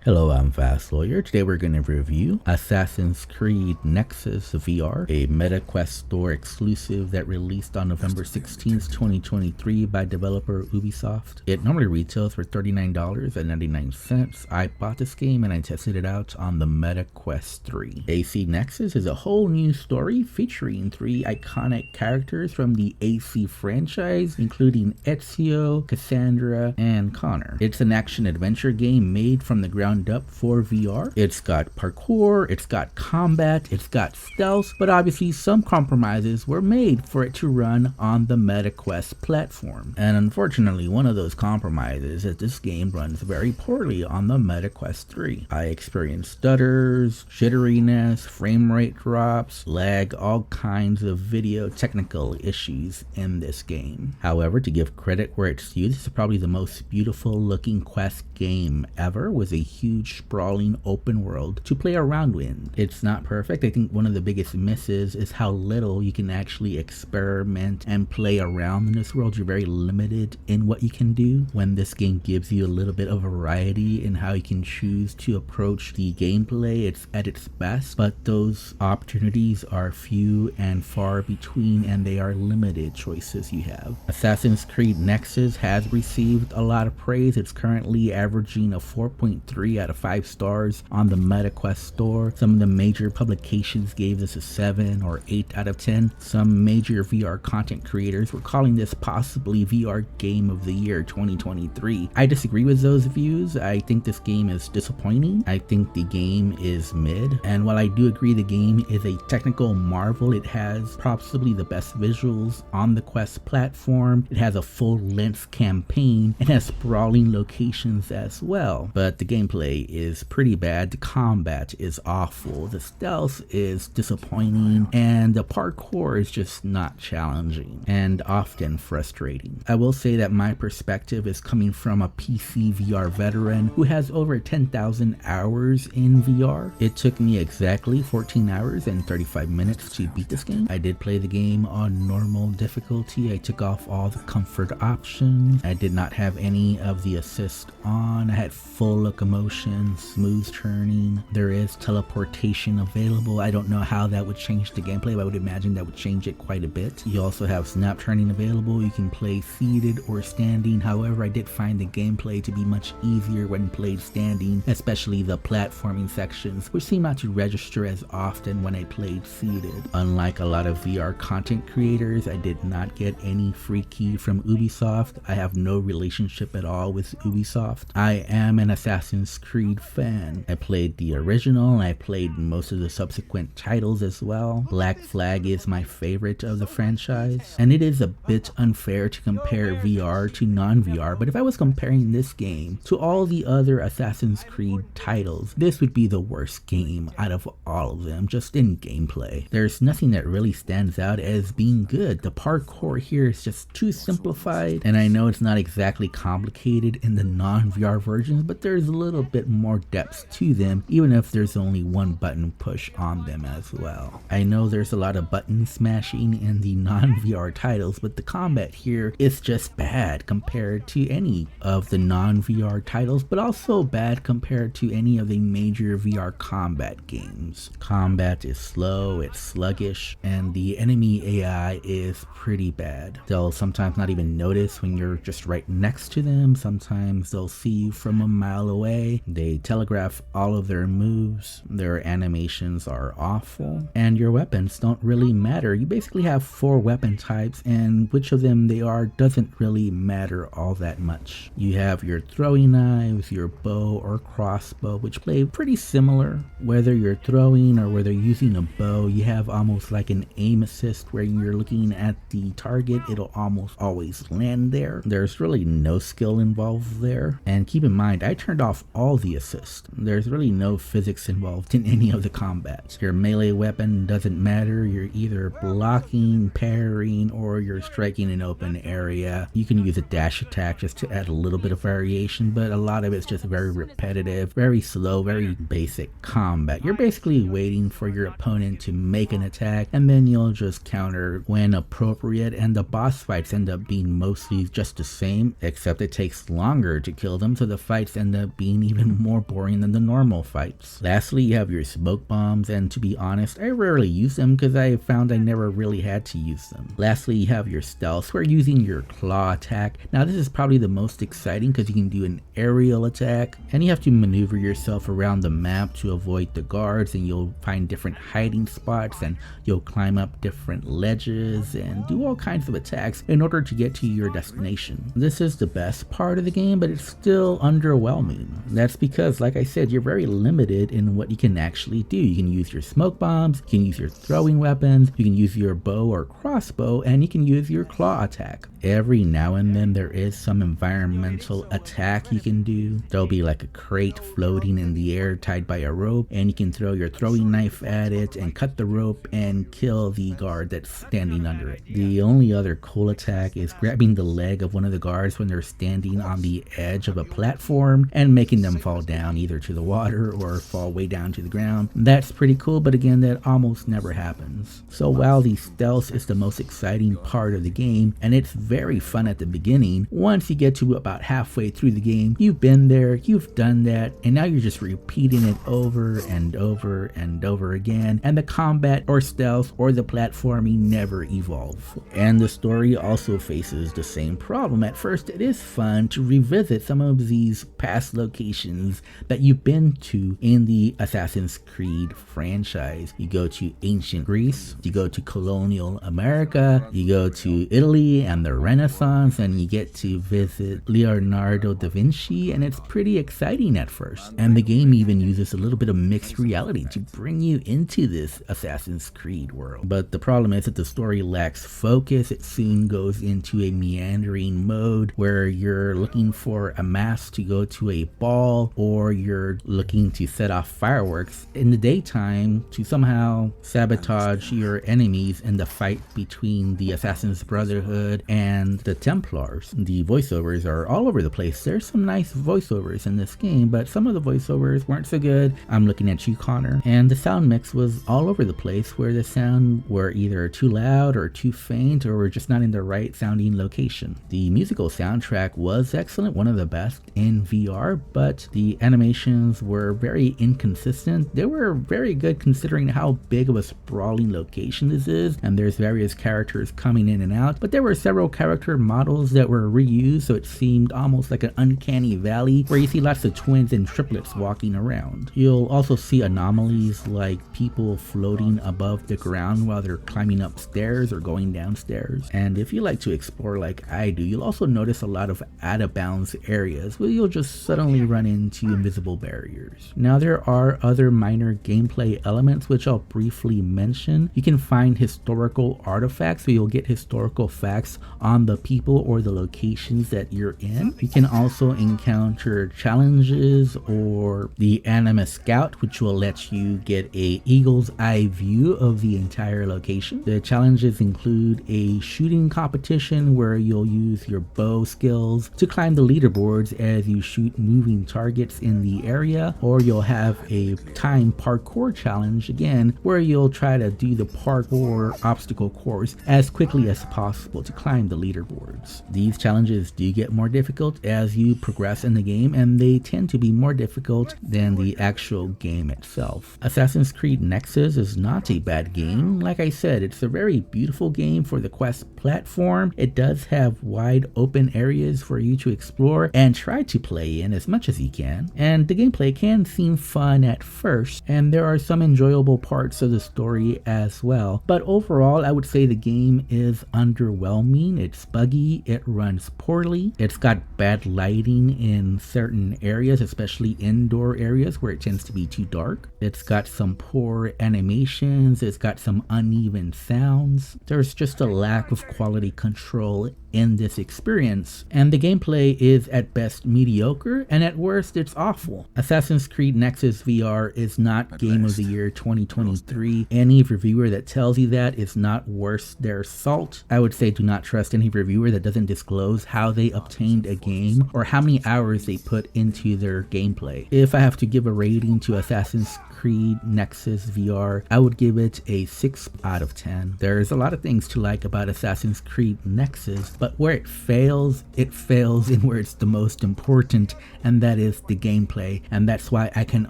Hello, I'm Fast Lawyer. Today we're going to review Assassin's Creed Nexus VR, a MetaQuest store exclusive that released on November 16th, 2023 by developer Ubisoft. It normally retails for $39.99. I bought this game and I tested it out on the MetaQuest 3. AC Nexus is a whole new story featuring 3 iconic characters from the AC franchise, including Ezio, Cassandra, and Connor. It's an action-adventure game made from the ground up for VR. It's got parkour, it's got combat, it's got stealth, but obviously some compromises were made for it to run on the MetaQuest platform. And unfortunately, one of those compromises is that this game runs very poorly on the MetaQuest 3. I experienced stutters, jitteriness, frame rate drops, lag, all kinds of video technical issues in this game. However, to give credit where it's due, this is probably the most beautiful looking Quest game ever, with a huge sprawling open world to play around in. It's not perfect. I think one of the biggest misses is how little you can actually experiment and play around in this world. You're very limited in what you can do, when this game gives you a little bit of variety in how you can choose to approach the gameplay. It's at its best, but those opportunities are few and far between, and they are limited choices you have. Assassin's Creed Nexus has received a lot of praise. It's currently averaging a 4.3 out of 5 stars on the MetaQuest store. Some of the major publications gave this a 7 or 8 out of 10. Some major VR content creators were calling this possibly VR Game of the Year 2023. I disagree with those views. I think this game is disappointing. I think the game is mid. And while I do agree the game is a technical marvel, it has possibly the best visuals on the Quest platform. It has a full-length campaign. It has sprawling locations as well. But the gameplay is pretty bad. The combat is awful. The stealth is disappointing. And the parkour is just not challenging and often frustrating. I will say that my perspective is coming from a PC VR veteran who has over 10,000 hours in VR. It took me exactly 14 hours and 35 minutes to beat this game. I did play the game on normal difficulty. I took off all the comfort options. I did not have any of the assist on. I had full locomotion, smooth turning. There is teleportation available. I don't know how that would change the gameplay, but I would imagine that would change it quite a bit. You also have snap turning available. You can play seated or standing. However, I did find the gameplay to be much easier when played standing, especially the platforming sections, which seem not to register as often when I played seated. Unlike a lot of VR content creators, I did not get any free key from Ubisoft. I have no relationship at all with Ubisoft. I am an Assassin's Creed fan. I played the original and I played most of the subsequent titles as well. Black Flag is my favorite of the franchise, and it is a bit unfair to compare VR to non-VR, but if I was comparing this game to all the other Assassin's Creed titles, this would be the worst game out of all of them, just in gameplay. There's nothing that really stands out as being good. The parkour here is just too simplified, and I know it's not exactly complicated in the non-VR versions, but there's a little bit more depth to them, even if there's only one button push on them as well. I know there's a lot of button smashing in the non-VR titles, but the combat here is just bad compared to any of the non-VR titles, but also bad compared to any of the major VR combat games. Combat is slow, it's sluggish, and the enemy AI is pretty bad. They'll sometimes not even notice when you're just right next to them. Sometimes they'll see you from a mile away. They telegraph all of their moves. Their animations are awful, and your weapons don't really matter. You basically have 4 weapon types, and which of them they are doesn't really matter all that much. You have your throwing knives, your bow or crossbow, which play pretty similar. Whether you're throwing or whether using a bow, you have almost like an aim assist where you're looking at the target, it'll almost always land there. There's really no skill involved there. And keep in mind, I turned off all the assist. There's really no physics involved in any of the combat. Your melee weapon doesn't matter. You're either blocking, parrying, or you're striking an open area. You can use a dash attack just to add a little bit of variation, but a lot of it's just very repetitive, very slow, very basic combat. You're basically waiting for your opponent to make an attack, and then you'll just counter when appropriate, and the boss fights end up being mostly just the same, except it takes longer to kill them, so the fights end up being even even more boring than the normal fights. Lastly, you have your smoke bombs, and to be honest, I rarely use them because I found I never really had to use them. Lastly, you have your stealth, where using your claw attack. Now this is probably the most exciting because you can do an aerial attack, and you have to maneuver yourself around the map to avoid the guards, and you'll find different hiding spots, and you'll climb up different ledges and do all kinds of attacks in order to get to your destination. This is the best part of the game, but it's still underwhelming. That's because, like I said, you're very limited in what you can actually do. You can use your smoke bombs, you can use your throwing weapons, you can use your bow or crossbow, and you can use your claw attack. Every now and then there is some environmental attack you can do. There'll be like a crate floating in the air tied by a rope, and you can throw your throwing knife at it and cut the rope and kill the guard that's standing under it. The only other cool attack is grabbing the leg of one of the guards when they're standing on the edge of a platform and making them fall down either to the water or fall way down to the ground. That's pretty cool, but again, that almost never happens. So while the stealth is the most exciting part of the game, and it's very fun at the beginning, once you get to about halfway through the game, you've been there, you've done that, and now you're just repeating it over and over and over again, and the combat or stealth or the platforming never evolve. And the story also faces the same problem. At first, it is fun to revisit some of these past locations that you've been to in the Assassin's Creed franchise. You go to ancient Greece, you go to colonial America, you go to Italy and the Renaissance, and you get to visit Leonardo da Vinci, and it's pretty exciting at first. And the game even uses a little bit of mixed reality to bring you into this Assassin's Creed world. But the problem is that the story lacks focus. It soon goes into a meandering mode where you're looking for a mask to go to a ball, or you're looking to set off fireworks in the daytime to somehow sabotage your enemies in the fight between the Assassin's Brotherhood and the Templars. The voiceovers are all over the place. There's some nice voiceovers in this game, but some of the voiceovers weren't so good. I'm looking at you, Connor. And the sound mix was all over the place, where the sound were either too loud or too faint, or were just not in the right sounding location. The musical soundtrack was excellent, one of the best in VR, but the animations were very inconsistent. They were very good considering how big of a sprawling location this is, and there's various characters coming in and out, but there were several character models that were reused, so it seemed almost like an uncanny valley where you see lots of twins and triplets walking around. You'll also see anomalies like people floating above the ground while they're climbing up stairs or going downstairs. And if you like to explore like I do, you'll also notice a lot of out of bounds areas where you'll just suddenly run into invisible barriers. Now there are other minor gameplay elements which I'll briefly mention. You can find historical artifacts, so you'll get historical facts on the people or the locations that you're in. You can also encounter challenges or the Animus Scout, which will let you get a eagle's eye view of the entire location. The challenges include a shooting competition where you'll use your bow skills to climb the leaderboards as you shoot moving targets in the area, or you'll have a time parkour challenge again where you'll try to do the parkour obstacle course as quickly as possible to climb the leaderboards. These challenges do get more difficult as you progress in the game, and they tend to be more difficult than the actual game itself. Assassin's Creed Nexus is not a bad game. Like I said, it's a very beautiful game for the Quest platform. It does have wide open areas for you to explore and try to play in as much as you can, and the gameplay can seem fun at first, and there are some enjoyable parts of the story as well. But overall, I would say the game is underwhelming. It's buggy, it runs poorly, it's got bad lighting in certain areas, especially indoor areas where it tends to be too dark. It's got some poor animations, it's got some uneven sounds. There's just a lack of quality control in this experience, and the gameplay is at best mediocre, and at worst it's awful. Assassin's Creed Nexus VR is not Game of the Year 2023. Any reviewer that tells you that is not worth their salt. I would say do not trust any reviewer that doesn't disclose how they obtained a game or how many hours they put into their gameplay. If I have to give a rating to Assassin's Creed Nexus VR, I would give it a 6 out of 10. There's a lot of things to like about Assassin's Creed Nexus, but where it fails in where it's the most important, and that is the gameplay. And that's why I can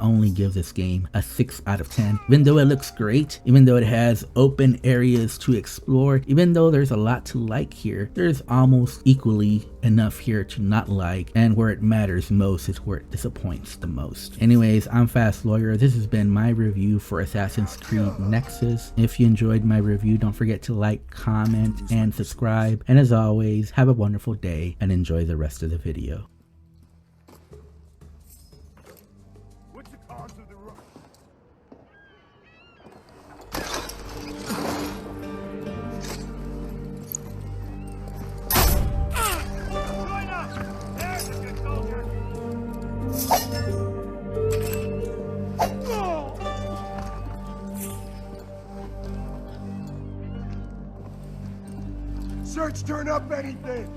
only give this game a 6 out of 10. Even though it looks great, even though it has open areas to explore, even though there's a lot to like here, there's almost equally enough here to not like, and where it matters most is where it disappoints the most. Anyways, I'm Fast Lawyer. This has been my review for Assassin's Creed Nexus. If you enjoyed my review, don't forget to like, comment, and subscribe. And as always, have a wonderful day and enjoy the rest of the video. What's the cause of the rush? Join us! There's a good soldier! Search turn up anything!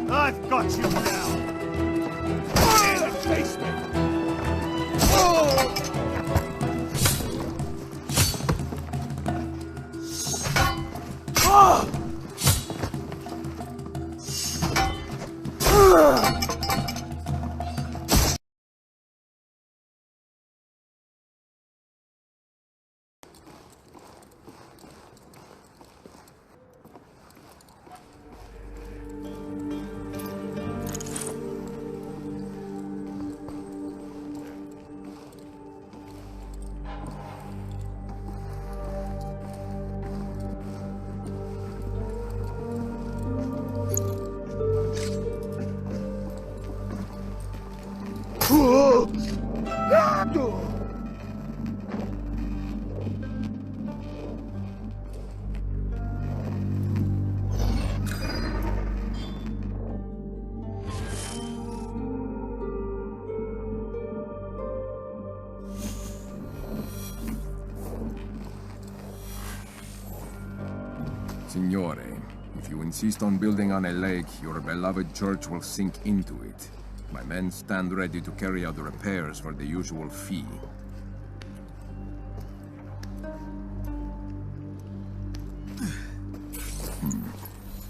I've got you now! In the basement! Signore, if you insist on building on a lake, your beloved church will sink into it. My men stand ready to carry out the repairs for the usual fee.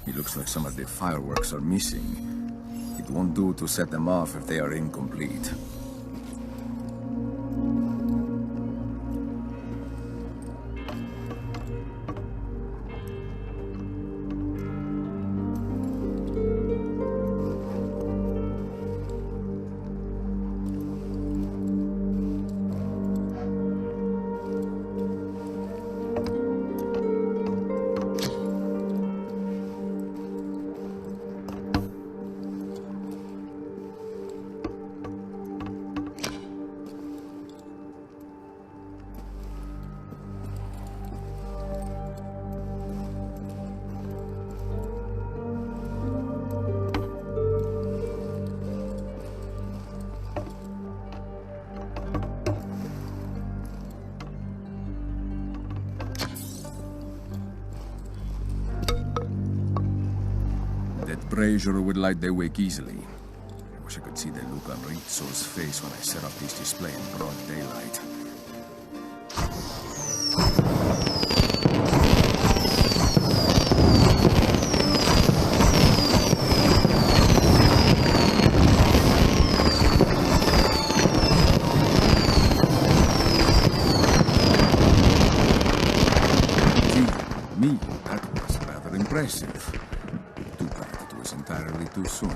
It looks like some of the fireworks are missing. It won't do to set them off if they are incomplete. That brazier would light their wake easily. I wish I could see the look on Rizzo's face when I set up this display in broad daylight. Gee, me, that was rather impressive. Too bad it was entirely too soon.